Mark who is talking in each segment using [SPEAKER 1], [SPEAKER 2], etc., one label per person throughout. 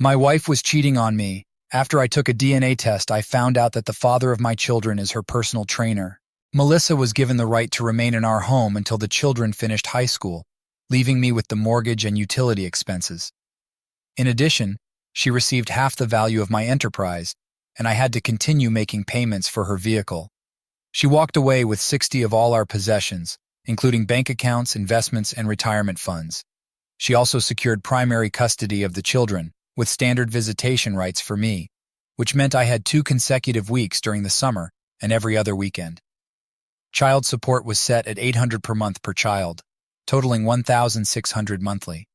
[SPEAKER 1] My wife was cheating on me. After I took a DNA test, I found out that the father of my children is her personal trainer. Melissa was given the right to remain in our home until the children finished high school, leaving me with the mortgage and utility expenses. In addition, she received half the value of my enterprise, and I had to continue making payments for her vehicle. She walked away with 60 of all our possessions, including bank accounts, investments, and retirement funds. She also secured primary custody of the children, with standard visitation rights for me, which meant I had 2 consecutive weeks during the summer and every other weekend. Child support was set at $800 per month per child, totaling $1,600 monthly.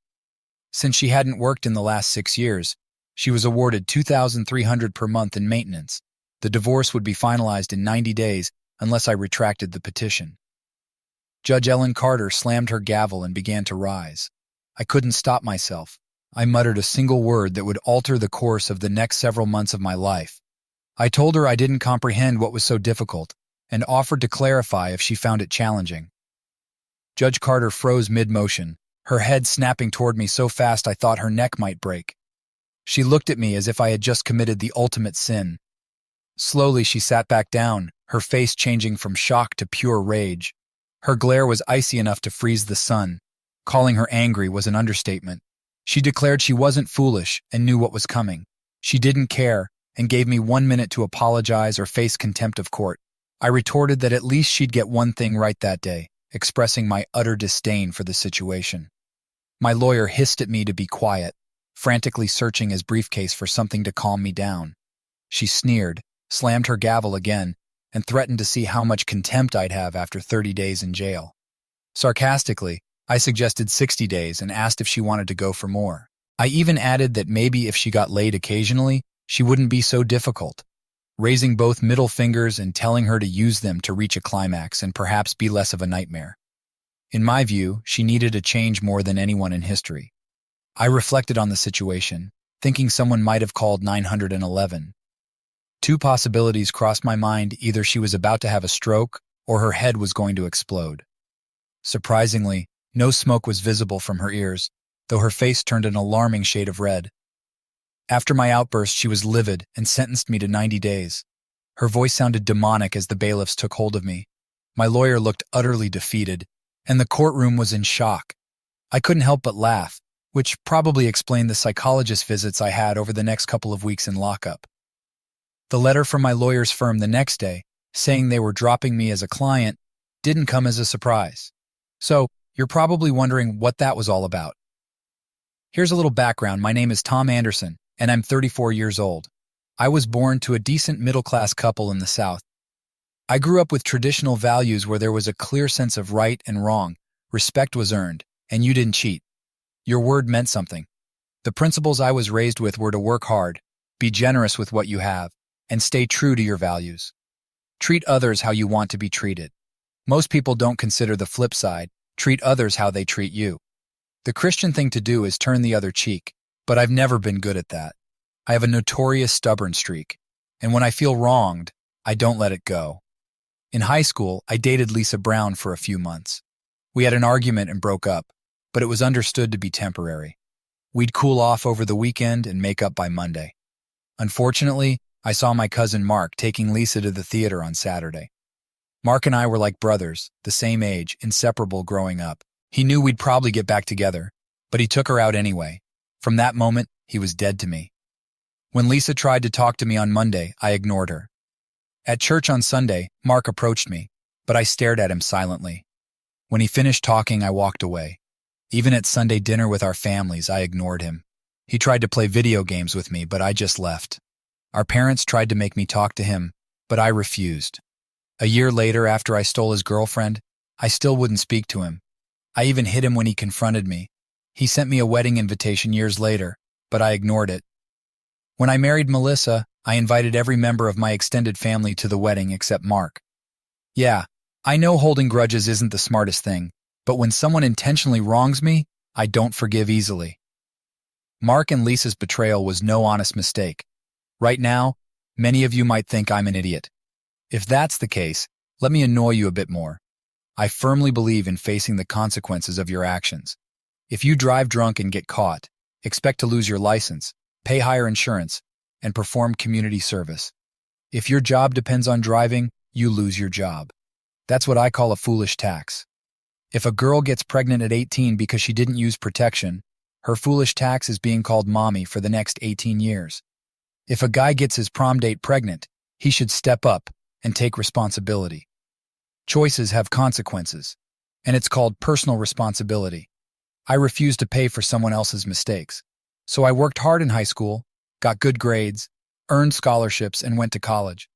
[SPEAKER 1] Since she hadn't worked in the last 6 years, she was awarded $2,300 per month in maintenance. The divorce would be finalized in 90 days unless I retracted the petition. Judge Ellen Carter slammed her gavel and began to rise. I couldn't stop myself. I muttered a single word that would alter the course of the next several months of my life. I told her I didn't comprehend what was so difficult and offered to clarify if she found it challenging. Judge Carter froze mid-motion, her head snapping toward me so fast I thought her neck might break. She looked at me as if I had just committed the ultimate sin. Slowly she sat back down, her face changing from shock to pure rage. Her glare was icy enough to freeze the sun. Calling her angry was an understatement. She declared she wasn't foolish and knew what was coming. She didn't care and gave me 1 minute to apologize or face contempt of court. I retorted that at least she'd get one thing right that day, expressing my utter disdain for the situation. My lawyer hissed at me to be quiet, frantically searching his briefcase for something to calm me down. She sneered, slammed her gavel again, and threatened to see how much contempt I'd have after 30 days in jail. Sarcastically, I suggested 60 days and asked if she wanted to go for more. I even added that maybe if she got laid occasionally, she wouldn't be so difficult, raising both middle fingers and telling her to use them to reach a climax and perhaps be less of a nightmare. In my view, she needed a change more than anyone in history. I reflected on the situation, thinking someone might have called 911. 2 possibilities crossed my mind: either she was about to have a stroke or her head was going to explode. Surprisingly, no smoke was visible from her ears, though her face turned an alarming shade of red. After my outburst, she was livid and sentenced me to 90 days. Her voice sounded demonic as the bailiffs took hold of me. My lawyer looked utterly defeated, and the courtroom was in shock. I couldn't help but laugh, which probably explained the psychologist visits I had over the next couple of weeks in lockup. The letter from my lawyer's firm the next day, saying they were dropping me as a client, didn't come as a surprise. So, you're probably wondering what that was all about. Here's a little background. My name is Tom Anderson, and I'm 34 years old. I was born to a decent middle-class couple in the South. I grew up with traditional values where there was a clear sense of right and wrong, respect was earned, and you didn't cheat. Your word meant something. The principles I was raised with were to work hard, be generous with what you have, and stay true to your values. Treat others how you want to be treated. Most people don't consider the flip side. Treat others how they treat you. The Christian thing to do is turn the other cheek, but I've never been good at that. I have a notorious stubborn streak, and when I feel wronged, I don't let it go. In high school, I dated Lisa Brown for a few months. We had an argument and broke up, but it was understood to be temporary. We'd cool off over the weekend and make up by Monday. Unfortunately, I saw my cousin Mark taking Lisa to the theater on Saturday. Mark and I were like brothers, the same age, inseparable growing up. He knew we'd probably get back together, but he took her out anyway. From that moment, he was dead to me. When Lisa tried to talk to me on Monday, I ignored her. At church on Sunday, Mark approached me, but I stared at him silently. When he finished talking, I walked away. Even at Sunday dinner with our families, I ignored him. He tried to play video games with me, but I just left. Our parents tried to make me talk to him, but I refused. A year later, after I stole his girlfriend, I still wouldn't speak to him. I even hit him when he confronted me. He sent me a wedding invitation years later, but I ignored it. When I married Melissa, I invited every member of my extended family to the wedding except Mark. Yeah, I know holding grudges isn't the smartest thing, but when someone intentionally wrongs me, I don't forgive easily. Mark and Lisa's betrayal was no honest mistake. Right now, many of you might think I'm an idiot. If that's the case, let me annoy you a bit more. I firmly believe in facing the consequences of your actions. If you drive drunk and get caught, expect to lose your license, pay higher insurance, and perform community service. If your job depends on driving, you lose your job. That's what I call a foolish tax. If a girl gets pregnant at 18 because she didn't use protection, her foolish tax is being called mommy for the next 18 years. If a guy gets his prom date pregnant, he should step up and take responsibility. Choices have consequences, and it's called personal responsibility. I refused to pay for someone else's mistakes. So I worked hard in high school, got good grades, earned scholarships, and went to college.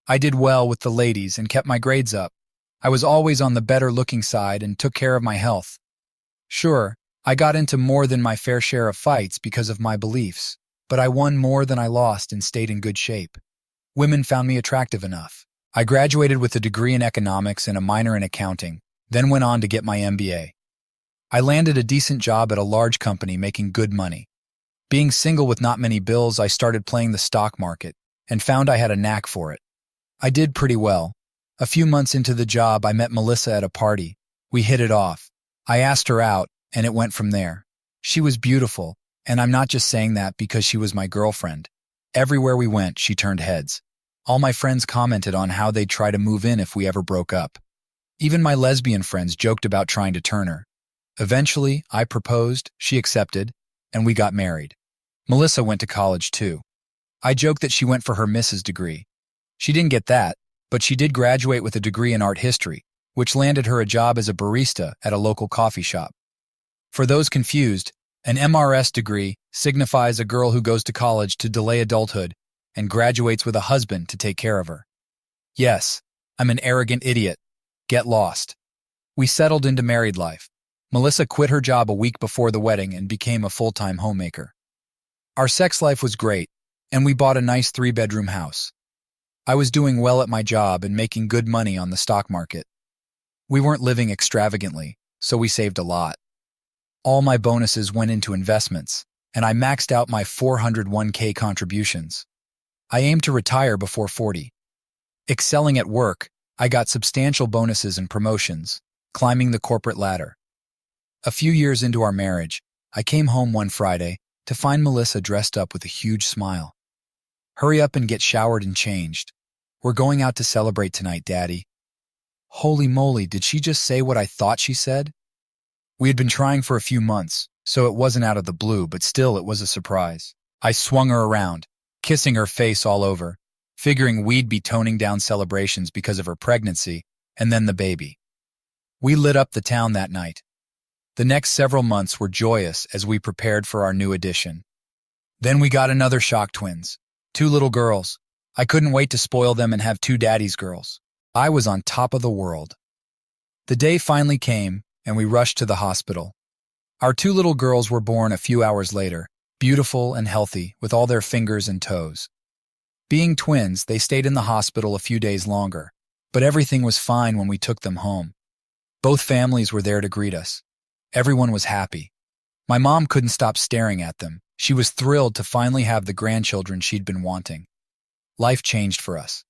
[SPEAKER 1] I did well with the ladies and kept my grades up. I was always on the better-looking side and took care of my health. Sure, I got into more than my fair share of fights because of my beliefs, but I won more than I lost and stayed in good shape. Women found me attractive enough. I graduated with a degree in economics and a minor in accounting, then went on to get my MBA. I landed a decent job at a large company making good money. Being single with not many bills, I started playing the stock market and found I had a knack for it. I did pretty well. A few months into the job, I met Melissa at a party. We hit it off. I asked her out, and it went from there. She was beautiful, and I'm not just saying that because she was my girlfriend. Everywhere we went, she turned heads. All my friends commented on how they'd try to move in if we ever broke up. Even my lesbian friends joked about trying to turn her. Eventually, I proposed, she accepted, and we got married. Melissa went to college too. I joked that she went for her Mrs. degree. She didn't get that, but she did graduate with a degree in art history, which landed her a job as a barista at a local coffee shop. For those confused, an MRS degree signifies a girl who goes to college to delay adulthood and graduates with a husband to take care of her. Yes, I'm an arrogant idiot. Get lost. We settled into married life. Melissa quit her job a week before the wedding and became a full-time homemaker. Our sex life was great, and we bought a nice 3-bedroom house. I was doing well at my job and making good money on the stock market. We weren't living extravagantly, so we saved a lot. All my bonuses went into investments, and I maxed out my 401k contributions. I aimed to retire before 40. Excelling at work, I got substantial bonuses and promotions, climbing the corporate ladder. A few years into our marriage, I came home one Friday to find Melissa dressed up with a huge smile. "Hurry up and get showered and changed. We're going out to celebrate tonight, Daddy." Holy moly, did she just say what I thought she said? We had been trying for a few months, so it wasn't out of the blue, but still it was a surprise. I swung her around, kissing her face all over, figuring we'd be toning down celebrations because of her pregnancy and then the baby. We lit up the town that night. The next several months were joyous as we prepared for our new addition. Then we got another shock twins, 2 little girls. I couldn't wait to spoil them and have 2 daddy's girls. I was on top of the world. The day finally came, and we rushed to the hospital. Our 2 little girls were born a few hours later, beautiful and healthy, with all their fingers and toes. Being twins, they stayed in the hospital a few days longer, but everything was fine when we took them home. Both families were there to greet us. Everyone was happy. My mom couldn't stop staring at them. She was thrilled to finally have the grandchildren she'd been wanting. Life changed for us.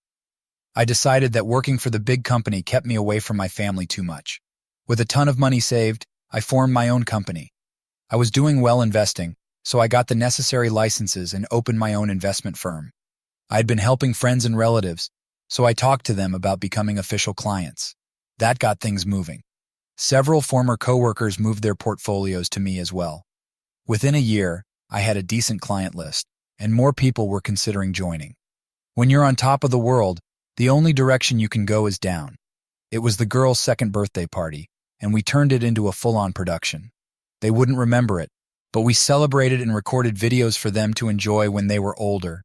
[SPEAKER 1] I decided that working for the big company kept me away from my family too much. With a ton of money saved, I formed my own company. I was doing well investing, so I got the necessary licenses and opened my own investment firm. I had been helping friends and relatives, so I talked to them about becoming official clients. That got things moving. Several former coworkers moved their portfolios to me as well. Within a year, I had a decent client list, and more people were considering joining. When you're on top of the world, the only direction you can go is down. It was the girls' second birthday party, and we turned it into a full-on production. They wouldn't remember it, but we celebrated and recorded videos for them to enjoy when they were older.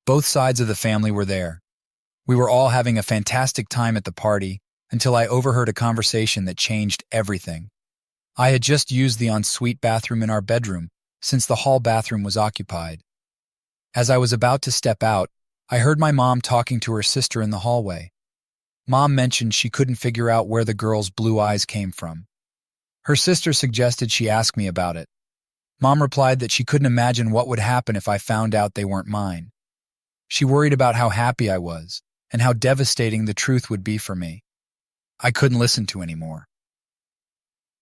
[SPEAKER 1] Both sides of the family were there. We were all having a fantastic time at the party until I overheard a conversation that changed everything. I had just used the ensuite bathroom in our bedroom, since the hall bathroom was occupied. As I was about to step out, I heard my mom talking to her sister in the hallway. Mom mentioned she couldn't figure out where the girl's blue eyes came from. Her sister suggested she ask me about it. Mom replied that she couldn't imagine what would happen if I found out they weren't mine. She worried about how happy I was and how devastating the truth would be for me. I couldn't listen to anymore.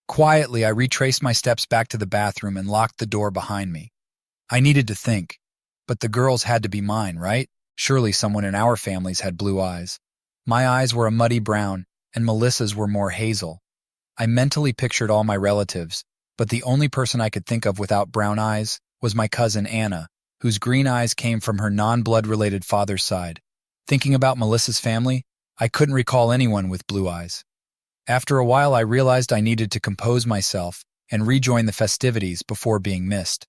[SPEAKER 1] Quietly, I retraced my steps back to the bathroom and locked the door behind me. I needed to think. But the girls had to be mine, right? Surely someone in our families had blue eyes. My eyes were a muddy brown, and Melissa's were more hazel. I mentally pictured all my relatives, but the only person I could think of without brown eyes was my cousin Anna, whose green eyes came from her non-blood-related father's side. Thinking about Melissa's family, I couldn't recall anyone with blue eyes. After a while, I realized I needed to compose myself and rejoin the festivities before being missed.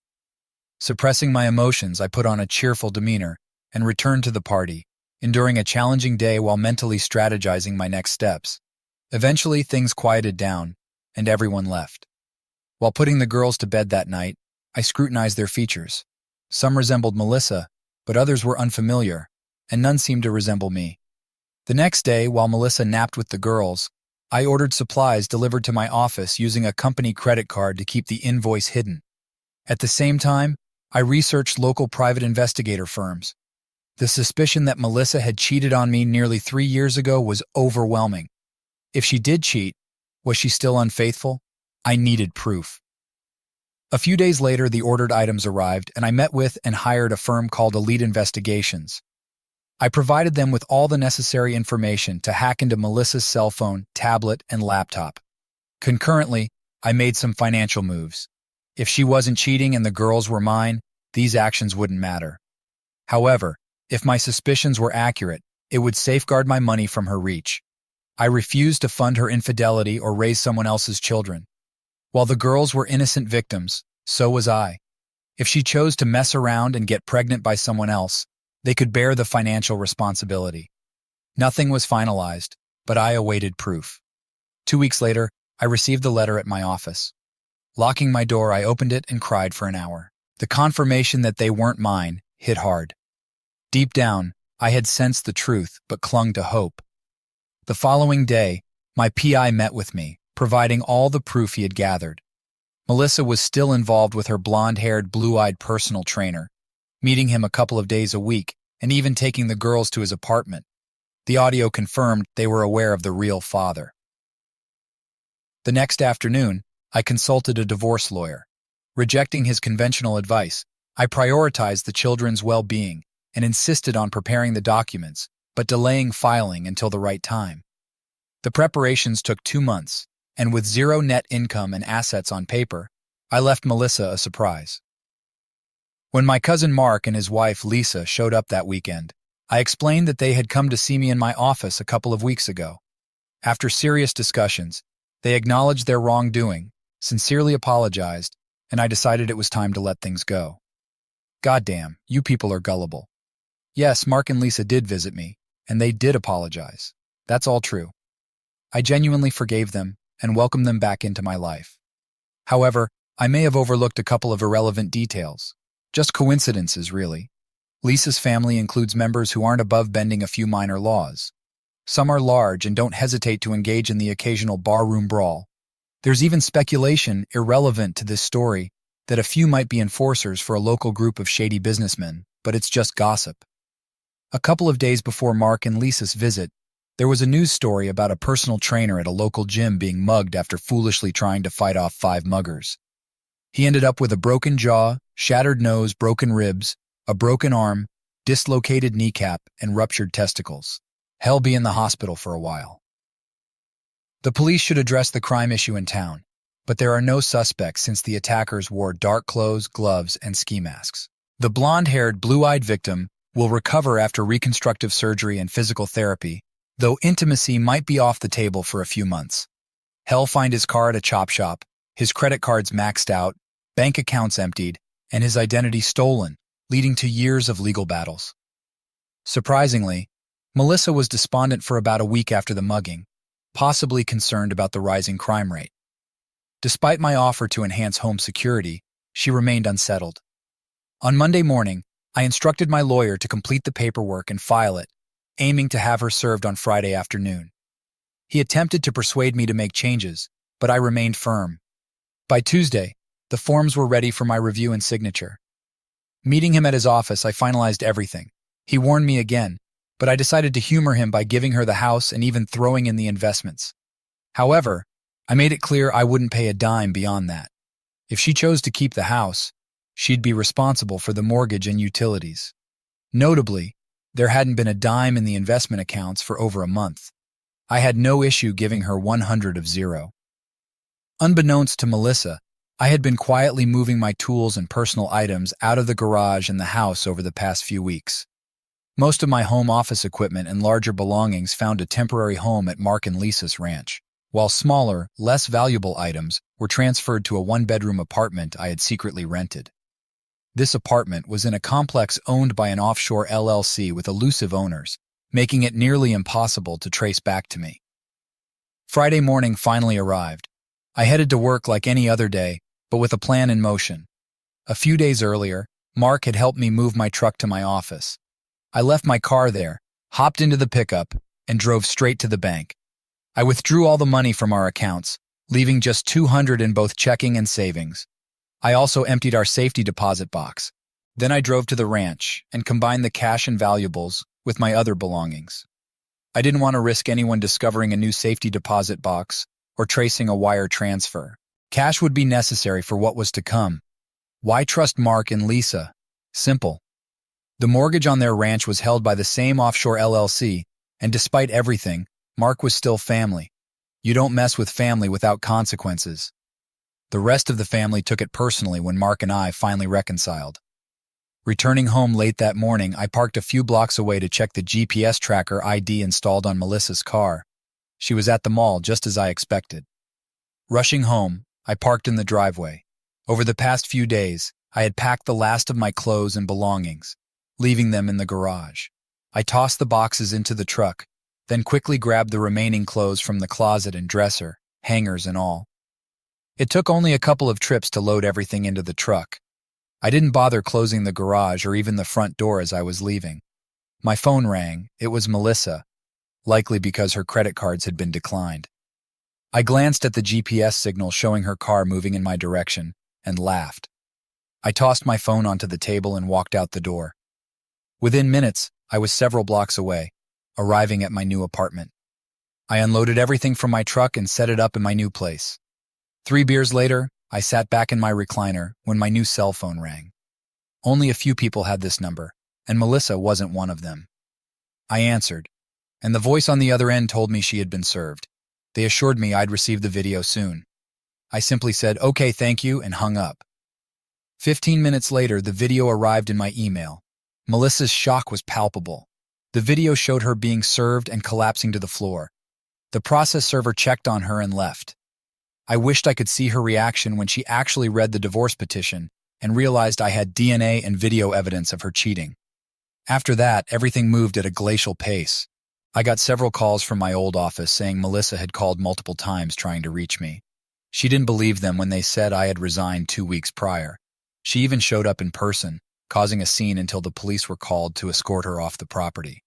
[SPEAKER 1] Suppressing my emotions, I put on a cheerful demeanor and returned to the party, enduring a challenging day while mentally strategizing my next steps. Eventually, things quieted down, and everyone left. While putting the girls to bed that night, I scrutinized their features. Some resembled Melissa, but others were unfamiliar, and none seemed to resemble me. The next day, while Melissa napped with the girls, I ordered supplies delivered to my office using a company credit card to keep the invoice hidden. At the same time, I researched local private investigator firms. The suspicion that Melissa had cheated on me nearly 3 years ago was overwhelming. If she did cheat, was she still unfaithful? I needed proof. A few days later, the ordered items arrived, and I met with and hired a firm called Elite Investigations. I provided them with all the necessary information to hack into Melissa's cell phone, tablet, and laptop. Concurrently, I made some financial moves. If she wasn't cheating and the girls were mine, these actions wouldn't matter. However, if my suspicions were accurate, it would safeguard my money from her reach. I refused to fund her infidelity or raise someone else's children. While the girls were innocent victims, so was I. If she chose to mess around and get pregnant by someone else, they could bear the financial responsibility. Nothing was finalized, but I awaited proof. 2 weeks later, I received the letter at my office. Locking my door, I opened it and cried for an hour. The confirmation that they weren't mine hit hard. Deep down, I had sensed the truth but clung to hope. The following day, my PI met with me, providing all the proof he had gathered. Melissa was still involved with her blonde-haired, blue-eyed personal trainer, meeting him a couple of days a week and even taking the girls to his apartment. The audio confirmed they were aware of the real father. The next afternoon, I consulted a divorce lawyer. Rejecting his conventional advice, I prioritized the children's well-being and insisted on preparing the documents, but delaying filing until the right time. The preparations took 2 months, and with zero net income and assets on paper, I left Melissa a surprise. When my cousin Mark and his wife Lisa showed up that weekend, I explained that they had come to see me in my office a couple of weeks ago. After serious discussions, they acknowledged their wrongdoing, sincerely apologized, and I decided it was time to let things go. Goddamn, you people are gullible. Yes, Mark and Lisa did visit me, and they did apologize. That's all true. I genuinely forgave them and welcomed them back into my life. However, I may have overlooked a couple of irrelevant details. Just coincidences, really. Lisa's family includes members who aren't above bending a few minor laws. Some are large and don't hesitate to engage in the occasional barroom brawl. There's even speculation, irrelevant to this story, that a few might be enforcers for a local group of shady businessmen, but it's just gossip. A couple of days before Mark and Lisa's visit, there was a news story about a personal trainer at a local gym being mugged after foolishly trying to fight off 5 muggers. He ended up with a broken jaw, shattered nose, broken ribs, a broken arm, dislocated kneecap, and ruptured testicles. He'll be in the hospital for a while. The police should address the crime issue in town, but there are no suspects since the attackers wore dark clothes, gloves, and ski masks. The blonde-haired, blue-eyed victim will recover after reconstructive surgery and physical therapy, though intimacy might be off the table for a few months. He'll find his car at a chop shop, his credit cards maxed out, bank accounts emptied, and his identity stolen, leading to years of legal battles. Surprisingly, Melissa was despondent for about a week after the mugging, possibly concerned about the rising crime rate. Despite my offer to enhance home security, she remained unsettled. On Monday morning, I instructed my lawyer to complete the paperwork and file it, aiming to have her served on Friday afternoon. He attempted to persuade me to make changes, but I remained firm. By Tuesday, the forms were ready for my review and signature. Meeting him at his office, I finalized everything. He warned me again, but I decided to humor him by giving her the house and even throwing in the investments. However, I made it clear I wouldn't pay a dime beyond that. If she chose to keep the house, She'd be responsible for the mortgage and utilities. Notably, there hadn't been a dime in the investment accounts for over a month. I had no issue giving her 100 of 0. Unbeknownst to Melissa, I had been quietly moving my tools and personal items out of the garage and the house over the past few weeks. Most of my home office equipment and larger belongings found a temporary home at Mark and Lisa's ranch, while smaller, less valuable items were transferred to a one-bedroom apartment I had secretly rented. This apartment was in a complex owned by an offshore LLC with elusive owners, making it nearly impossible to trace back to me. Friday morning finally arrived. I headed to work like any other day, but with a plan in motion. A few days earlier, Mark had helped me move my truck to my office. I left my car there, hopped into the pickup, and drove straight to the bank. I withdrew all the money from our accounts, leaving just $200 in both checking and savings. I also emptied our safety deposit box. Then I drove to the ranch and combined the cash and valuables with my other belongings. I didn't want to risk anyone discovering a new safety deposit box or tracing a wire transfer. Cash would be necessary for what was to come. Why trust Mark and Lisa? Simple. The mortgage on their ranch was held by the same offshore LLC, and despite everything, Mark was still family. You don't mess with family without consequences. The rest of the family took it personally when Mark and I finally reconciled. Returning home late that morning, I parked a few blocks away to check the GPS tracker ID installed on Melissa's car. She was at the mall just as I expected. Rushing home, I parked in the driveway. Over the past few days, I had packed the last of my clothes and belongings, leaving them in the garage. I tossed the boxes into the truck, then quickly grabbed the remaining clothes from the closet and dresser, hangers and all. It took only a couple of trips to load everything into the truck. I didn't bother closing the garage or even the front door as I was leaving. My phone rang. It was Melissa, likely because her credit cards had been declined. I glanced at the GPS signal showing her car moving in my direction and laughed. I tossed my phone onto the table and walked out the door. Within minutes, I was several blocks away, arriving at my new apartment. I unloaded everything from my truck and set it up in my new place. 3 beers later, I sat back in my recliner when my new cell phone rang. Only a few people had this number, and Melissa wasn't one of them. I answered, and the voice on the other end told me she had been served. They assured me I'd receive the video soon. I simply said, "Okay, thank you," and hung up. 15 minutes later, the video arrived in my email. Melissa's shock was palpable. The video showed her being served and collapsing to the floor. The process server checked on her and left. I wished I could see her reaction when she actually read the divorce petition and realized I had DNA and video evidence of her cheating. After that, everything moved at a glacial pace. I got several calls from my old office saying Melissa had called multiple times trying to reach me. She didn't believe them when they said I had resigned 2 weeks prior. She even showed up in person, causing a scene until the police were called to escort her off the property.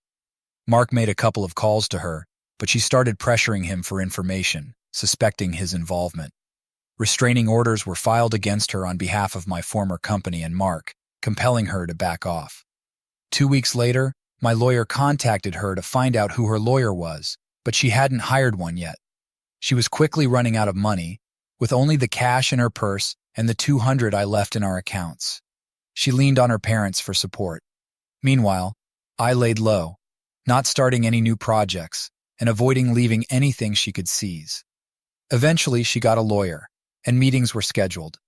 [SPEAKER 1] Mark made a couple of calls to her, but she started pressuring him for information, suspecting his involvement. Restraining orders were filed against her on behalf of my former company and Mark, compelling her to back off. 2 weeks later, my lawyer contacted her to find out who her lawyer was, but she hadn't hired one yet. She was quickly running out of money, with only the cash in her purse and the $200 I left in our accounts. She leaned on her parents for support. Meanwhile, I laid low, not starting any new projects and avoiding leaving anything she could seize. Eventually, she got a lawyer, and meetings were scheduled.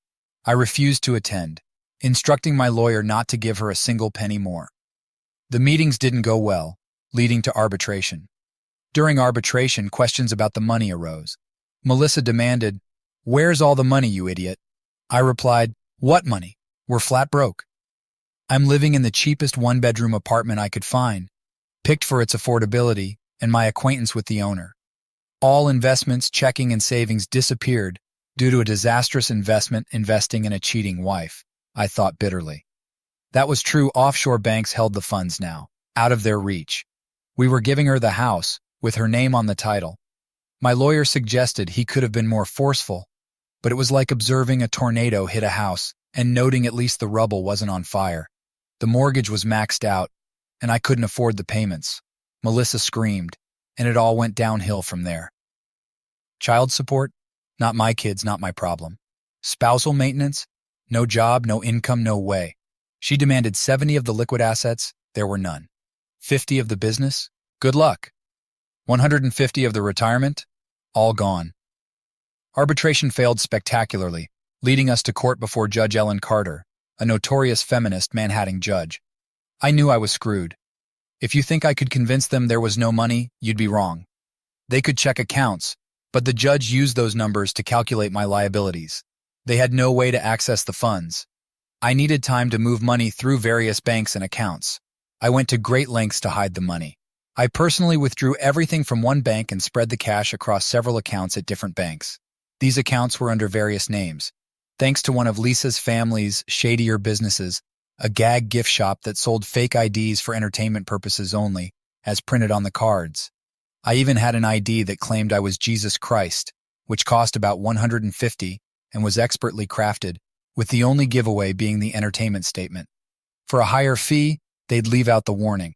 [SPEAKER 1] I refused to attend, instructing my lawyer not to give her a single penny more. The meetings didn't go well, leading to arbitration. During arbitration, questions about the money arose. Melissa demanded, "Where's all the money, you idiot?" I replied, "What money? We're flat broke. I'm living in the cheapest one-bedroom apartment I could find, picked for its affordability and my acquaintance with the owner. All investments, checking, and savings disappeared due to a disastrous investment investing in a cheating wife," I thought bitterly. That was true. Offshore banks held the funds now, out of their reach. We were giving her the house, with her name on the title. My lawyer suggested he could have been more forceful, but it was like observing a tornado hit a house and noting at least the rubble wasn't on fire. The mortgage was maxed out, and I couldn't afford the payments. Melissa screamed, and it all went downhill from there. Child support? Not my kids, not my problem. Spousal maintenance? No job, no income, no way. She demanded 70 of the liquid assets, there were none. 50 of the business, good luck. 150 of the retirement, all gone. Arbitration failed spectacularly, leading us to court before Judge Ellen Carter, a notorious feminist Manhattan judge. I knew I was screwed. If you think I could convince them there was no money, you'd be wrong. They could check accounts, but the judge used those numbers to calculate my liabilities. They had no way to access the funds. I needed time to move money through various banks and accounts. I went to great lengths to hide the money. I personally withdrew everything from one bank and spread the cash across several accounts at different banks. These accounts were under various names. Thanks to one of Lisa's family's shadier businesses, a gag gift shop that sold fake IDs for entertainment purposes only, as printed on the cards. I even had an ID that claimed I was Jesus Christ, which cost about $150 and was expertly crafted, with the only giveaway being the entertainment statement. For a higher fee, they'd leave out the warning.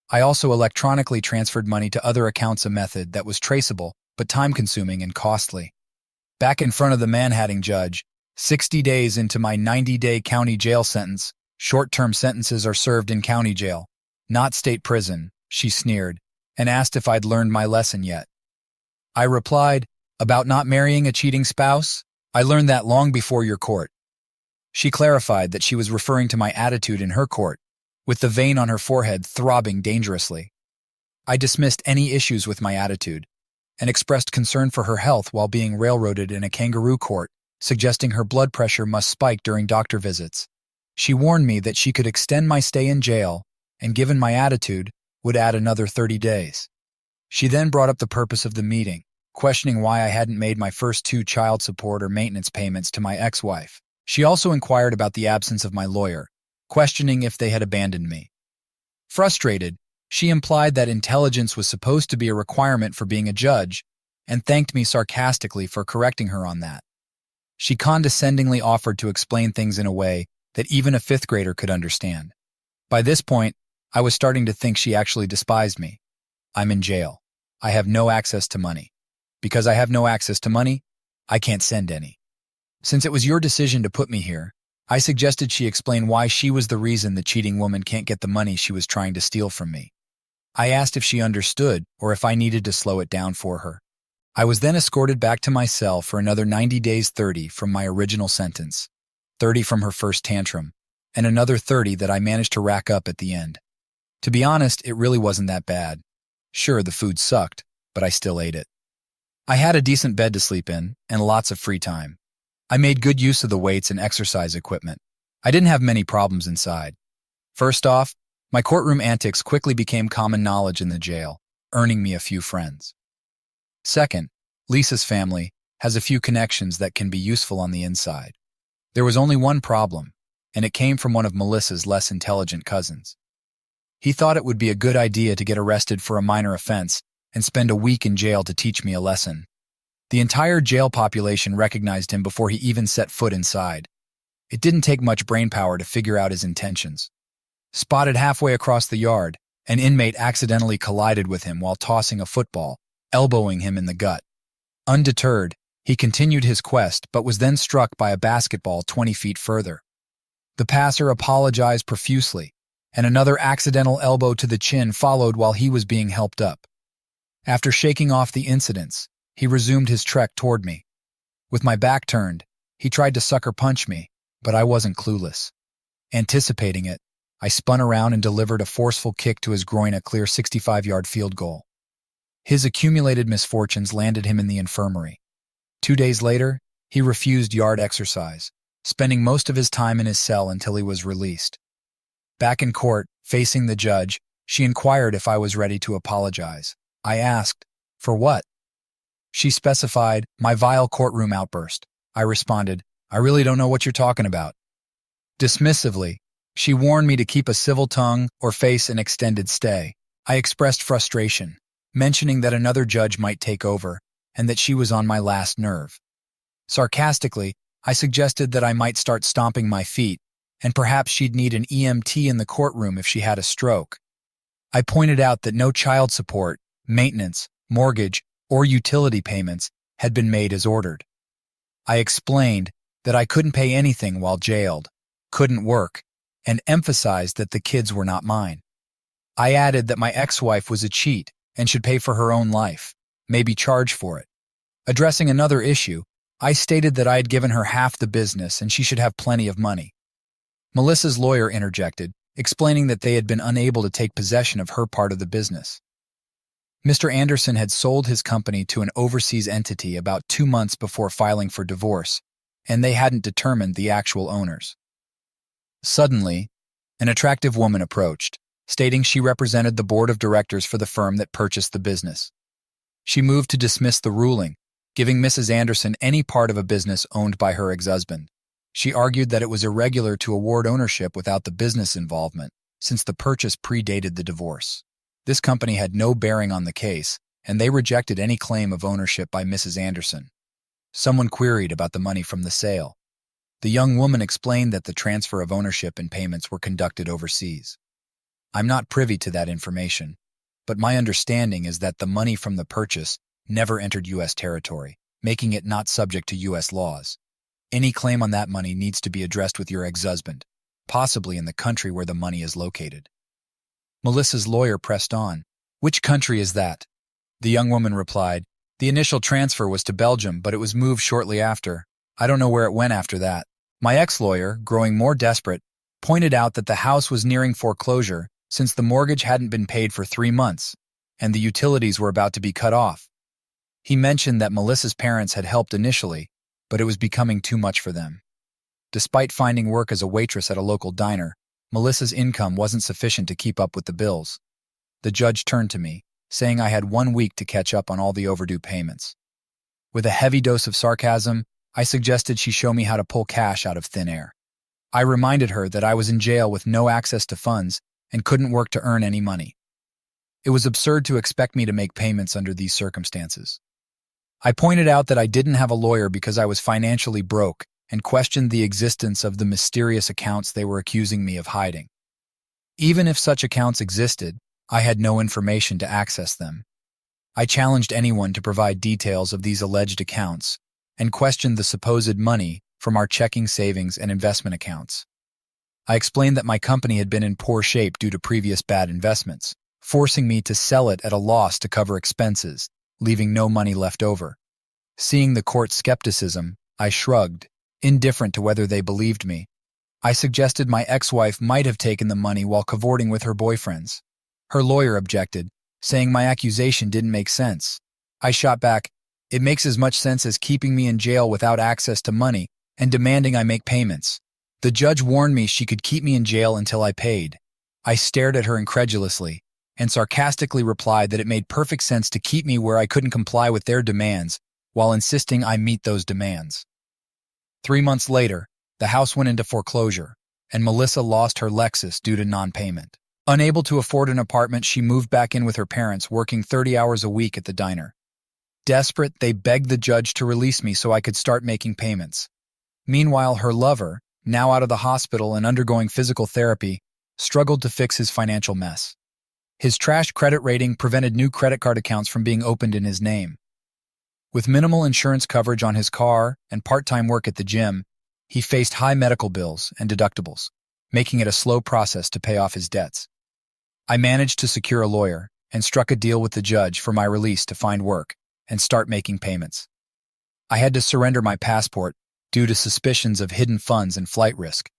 [SPEAKER 1] I also electronically transferred money to other accounts, a method that was traceable but time-consuming and costly. Back in front of the Manhattan judge, 60 days into my 90-day county jail sentence, short-term sentences are served in county jail, not state prison, she sneered, and asked if I'd learned my lesson yet. I replied, about not marrying a cheating spouse? I learned that long before your court. She clarified that she was referring to my attitude in her court, with the vein on her forehead throbbing dangerously. I dismissed any issues with my attitude, and expressed concern for her health while being railroaded in a kangaroo court, suggesting her blood pressure must spike during doctor visits. She warned me that she could extend my stay in jail, and given my attitude, would add another 30 days. She then brought up the purpose of the meeting, questioning why I hadn't made my first 2 child support or maintenance payments to my ex-wife. She also inquired about the absence of my lawyer, questioning if they had abandoned me. Frustrated, she implied that intelligence was supposed to be a requirement for being a judge, and thanked me sarcastically for correcting her on that. She condescendingly offered to explain things in a way that even a 5th grader could understand. By this point, I was starting to think she actually despised me. I'm in jail. I have no access to money. Because I have no access to money, I can't send any. Since it was your decision to put me here, I suggested she explain why she was the reason the cheating woman can't get the money she was trying to steal from me. I asked if she understood or if I needed to slow it down for her. I was then escorted back to my cell for another 90 days, 30 from my original sentence, 30 from her first tantrum, and another 30 that I managed to rack up at the end. To be honest, it really wasn't that bad. Sure, the food sucked, but I still ate it. I had a decent bed to sleep in and lots of free time. I made good use of the weights and exercise equipment. I didn't have many problems inside. First off, my courtroom antics quickly became common knowledge in the jail, earning me a few friends. Second, Lisa's family has a few connections that can be useful on the inside. There was only one problem, and it came from one of Melissa's less intelligent cousins. He thought it would be a good idea to get arrested for a minor offense and spend a week in jail to teach me a lesson. The entire jail population recognized him before he even set foot inside. It didn't take much brainpower to figure out his intentions. Spotted halfway across the yard, an inmate accidentally collided with him while tossing a football, elbowing him in the gut. Undeterred, he continued his quest but was then struck by a basketball 20 feet further. The passer apologized profusely, and another accidental elbow to the chin followed while he was being helped up. After shaking off the incidents, he resumed his trek toward me. With my back turned, he tried to sucker punch me, but I wasn't clueless. Anticipating it, I spun around and delivered a forceful kick to his groin, a clear 65-yard field goal. His accumulated misfortunes landed him in the infirmary. 2 days later, he refused yard exercise, spending most of his time in his cell until he was released. Back in court, facing the judge, she inquired if I was ready to apologize. I asked, for what? She specified, my vile courtroom outburst. I responded, I really don't know what you're talking about. Dismissively, she warned me to keep a civil tongue or face an extended stay. I expressed frustration, mentioning that another judge might take over and that she was on my last nerve. Sarcastically, I suggested that I might start stomping my feet, and perhaps she'd need an EMT in the courtroom if she had a stroke. I pointed out that no child support, maintenance, mortgage, or utility payments had been made as ordered. I explained that I couldn't pay anything while jailed, couldn't work, and emphasized that the kids were not mine. I added that my ex-wife was a cheat and should pay for her own life, maybe charge for it. Addressing another issue, I stated that I had given her half the business and she should have plenty of money. Melissa's lawyer interjected, explaining that they had been unable to take possession of her part of the business. Mr. Anderson had sold his company to an overseas entity about 2 months before filing for divorce, and they hadn't determined the actual owners. Suddenly, an attractive woman approached, stating she represented the board of directors for the firm that purchased the business. She moved to dismiss the ruling, giving Mrs. Anderson any part of a business owned by her ex-husband. She argued that it was irregular to award ownership without the business involvement, since the purchase predated the divorce. This company had no bearing on the case, and they rejected any claim of ownership by Mrs. Anderson. Someone queried about the money from the sale. The young woman explained that the transfer of ownership and payments were conducted overseas. I'm not privy to that information, but my understanding is that the money from the purchase never entered U.S. territory, making it not subject to U.S. laws. Any claim on that money needs to be addressed with your ex-husband, possibly in the country where the money is located. Melissa's lawyer pressed on. Which country is that? The young woman replied, the initial transfer was to Belgium, but it was moved shortly after. I don't know where it went after that. My ex-lawyer, growing more desperate, pointed out that the house was nearing foreclosure since the mortgage hadn't been paid for 3 months, and the utilities were about to be cut off. He mentioned that Melissa's parents had helped initially, but it was becoming too much for them. Despite finding work as a waitress at a local diner, Melissa's income wasn't sufficient to keep up with the bills. The judge turned to me, saying I had 1 week to catch up on all the overdue payments. With a heavy dose of sarcasm, I suggested she show me how to pull cash out of thin air. I reminded her that I was in jail with no access to funds and couldn't work to earn any money. It was absurd to expect me to make payments under these circumstances. I pointed out that I didn't have a lawyer because I was financially broke and questioned the existence of the mysterious accounts they were accusing me of hiding. Even if such accounts existed, I had no information to access them. I challenged anyone to provide details of these alleged accounts and questioned the supposed money from our checking, savings, and investment accounts. I explained that my company had been in poor shape due to previous bad investments, forcing me to sell it at a loss to cover expenses, leaving no money left over. Seeing the court's skepticism, I shrugged, indifferent to whether they believed me. I suggested my ex-wife might have taken the money while cavorting with her boyfriends. Her lawyer objected, saying my accusation didn't make sense. I shot back, it makes as much sense as keeping me in jail without access to money and demanding I make payments. The judge warned me she could keep me in jail until I paid. I stared at her incredulously and sarcastically replied that it made perfect sense to keep me where I couldn't comply with their demands while insisting I meet those demands. 3 months later, the house went into foreclosure, and Melissa lost her Lexus due to non-payment. Unable to afford an apartment, she moved back in with her parents, working 30 hours a week at the diner. Desperate, they begged the judge to release me so I could start making payments. Meanwhile, her lover, now out of the hospital and undergoing physical therapy, struggled to fix his financial mess. His trash credit rating prevented new credit card accounts from being opened in his name. With minimal insurance coverage on his car and part-time work at the gym, he faced high medical bills and deductibles, making it a slow process to pay off his debts. I managed to secure a lawyer and struck a deal with the judge for my release to find work and start making payments. I had to surrender my passport due to suspicions of hidden funds and flight risk.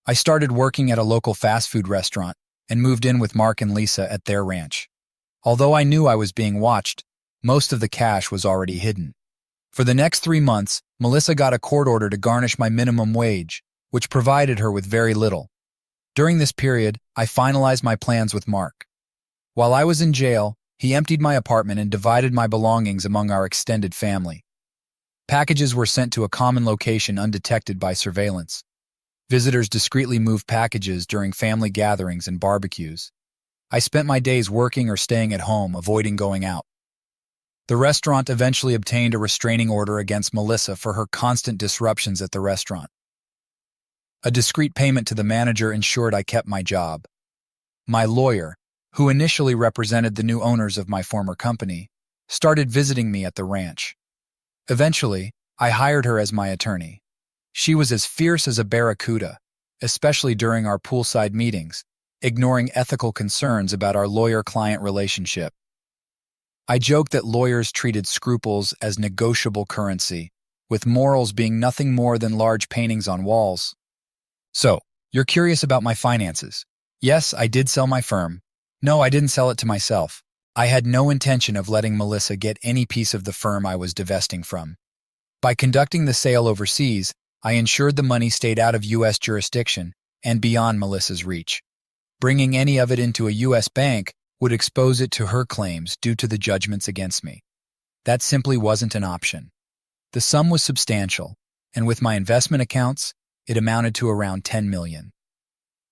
[SPEAKER 1] I started working at a local fast food restaurant and moved in with Mark and Lisa at their ranch. Although I knew I was being watched, most of the cash was already hidden. For the next 3 months, Melissa got a court order to garnish my minimum wage, which provided her with very little. During this period, I finalized my plans with Mark. While I was in jail, he emptied my apartment and divided my belongings among our extended family. Packages were sent to a common location undetected by surveillance. Visitors discreetly moved packages during family gatherings and barbecues. I spent my days working or staying at home, avoiding going out. The restaurant eventually obtained a restraining order against Melissa for her constant disruptions at the restaurant. A discreet payment to the manager ensured I kept my job. My lawyer, who initially represented the new owners of my former company, started visiting me at the ranch. Eventually, I hired her as my attorney. She was as fierce as a barracuda, especially during our poolside meetings, ignoring ethical concerns about our lawyer-client relationship. I joked that lawyers treated scruples as negotiable currency, with morals being nothing more than large paintings on walls. So, you're curious about my finances. Yes, I did sell my firm. No, I didn't sell it to myself. I had no intention of letting Melissa get any piece of the firm I was divesting from. By conducting the sale overseas, I ensured the money stayed out of U.S. jurisdiction and beyond Melissa's reach. Bringing any of it into a U.S. bank would expose it to her claims due to the judgments against me. That simply wasn't an option. The sum was substantial, and with my investment accounts, it amounted to around $10 million.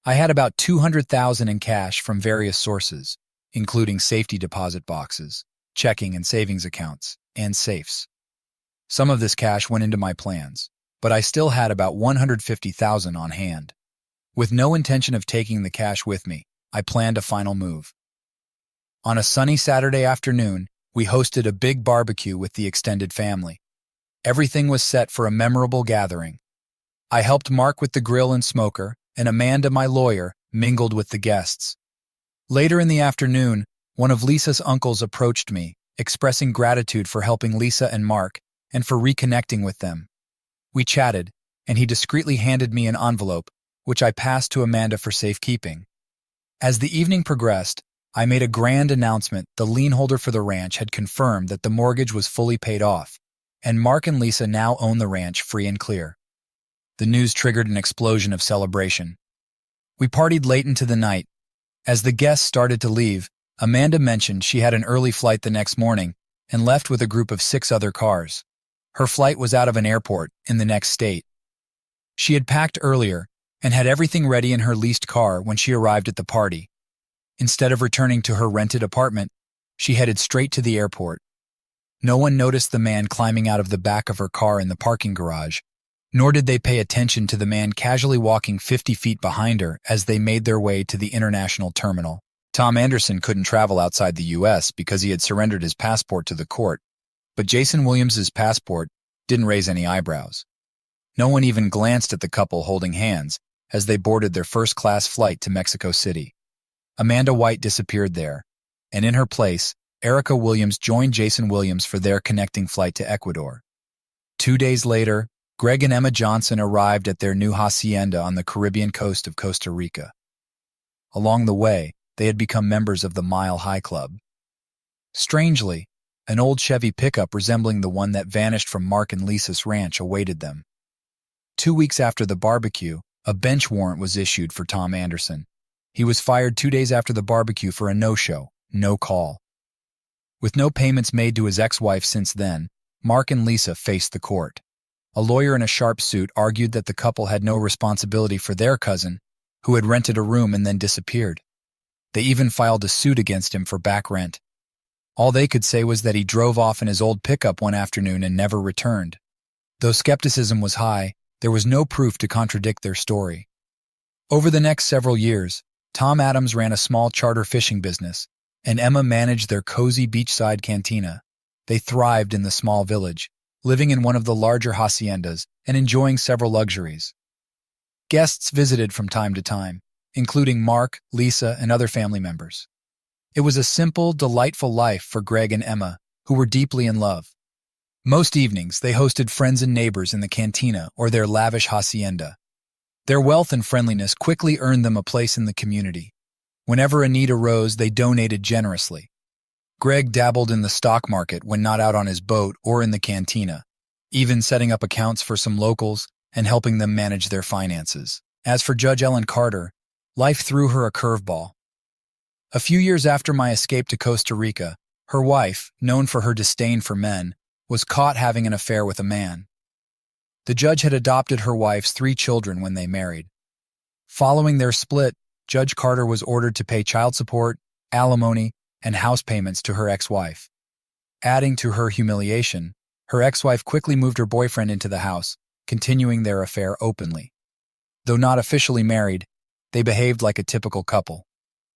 [SPEAKER 1] I had about $200,000 in cash from various sources, including safety deposit boxes, checking and savings accounts, and safes. Some of this cash went into my plans, but I still had about $150,000 on hand. With no intention of taking the cash with me, I planned a final move. On a sunny Saturday afternoon, we hosted a big barbecue with the extended family. Everything was set for a memorable gathering. I helped Mark with the grill and smoker, and Amanda, my lawyer, mingled with the guests. Later in the afternoon, one of Lisa's uncles approached me, expressing gratitude for helping Lisa and Mark and for reconnecting with them. We chatted, and he discreetly handed me an envelope, which I passed to Amanda for safekeeping. As the evening progressed, I made a grand announcement. The lien holder for the ranch had confirmed that the mortgage was fully paid off, and Mark and Lisa now own the ranch free and clear. The news triggered an explosion of celebration. We partied late into the night. As the guests started to leave, Amanda mentioned she had an early flight the next morning and left with a group of 6 other cars. Her flight was out of an airport in the next state. She had packed earlier and had everything ready in her leased car when she arrived at the party. Instead of returning to her rented apartment, she headed straight to the airport. No one noticed the man climbing out of the back of her car in the parking garage, nor did they pay attention to the man casually walking 50 feet behind her as they made their way to the international terminal. Tom Anderson couldn't travel outside the U.S. because he had surrendered his passport to the court, but Jason Williams's passport didn't raise any eyebrows. No one even glanced at the couple holding hands as they boarded their first-class flight to Mexico City. Amanda White disappeared there, and in her place, Erica Williams joined Jason Williams for their connecting flight to Ecuador. 2 days later, Greg and Emma Johnson arrived at their new hacienda on the Caribbean coast of Costa Rica. Along the way, they had become members of the Mile High Club. Strangely, an old Chevy pickup resembling the one that vanished from Mark and Lisa's ranch awaited them. 2 weeks after the barbecue, a bench warrant was issued for Tom Anderson. He was fired 2 days after the barbecue for a no-show, no call. With no payments made to his ex-wife since then, Mark and Lisa faced the court. A lawyer in a sharp suit argued that the couple had no responsibility for their cousin, who had rented a room and then disappeared. They even filed a suit against him for back rent. All they could say was that he drove off in his old pickup one afternoon and never returned. Though skepticism was high, there was no proof to contradict their story. Over the next several years, Tom Adams ran a small charter fishing business, and Emma managed their cozy beachside cantina. They thrived in the small village, living in one of the larger haciendas and enjoying several luxuries. Guests visited from time to time, including Mark, Lisa, and other family members. It was a simple, delightful life for Greg and Emma, who were deeply in love. Most evenings, they hosted friends and neighbors in the cantina or their lavish hacienda. Their wealth and friendliness quickly earned them a place in the community. Whenever a need arose, they donated generously. Greg dabbled in the stock market when not out on his boat or in the cantina, even setting up accounts for some locals and helping them manage their finances. As for Judge Ellen Carter, life threw her a curveball. A few years after my escape to Costa Rica, her wife, known for her disdain for men, was caught having an affair with a man. The judge had adopted her wife's 3 children when they married. Following their split, Judge Carter was ordered to pay child support, alimony, and house payments to her ex-wife. Adding to her humiliation, her ex-wife quickly moved her boyfriend into the house, continuing their affair openly. Though not officially married, they behaved like a typical couple.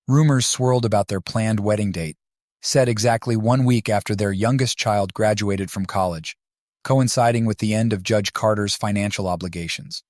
[SPEAKER 1] Rumors swirled about their planned wedding date, set exactly 1 week after their youngest child graduated from college. coinciding with the end of Judge Carter's financial obligations.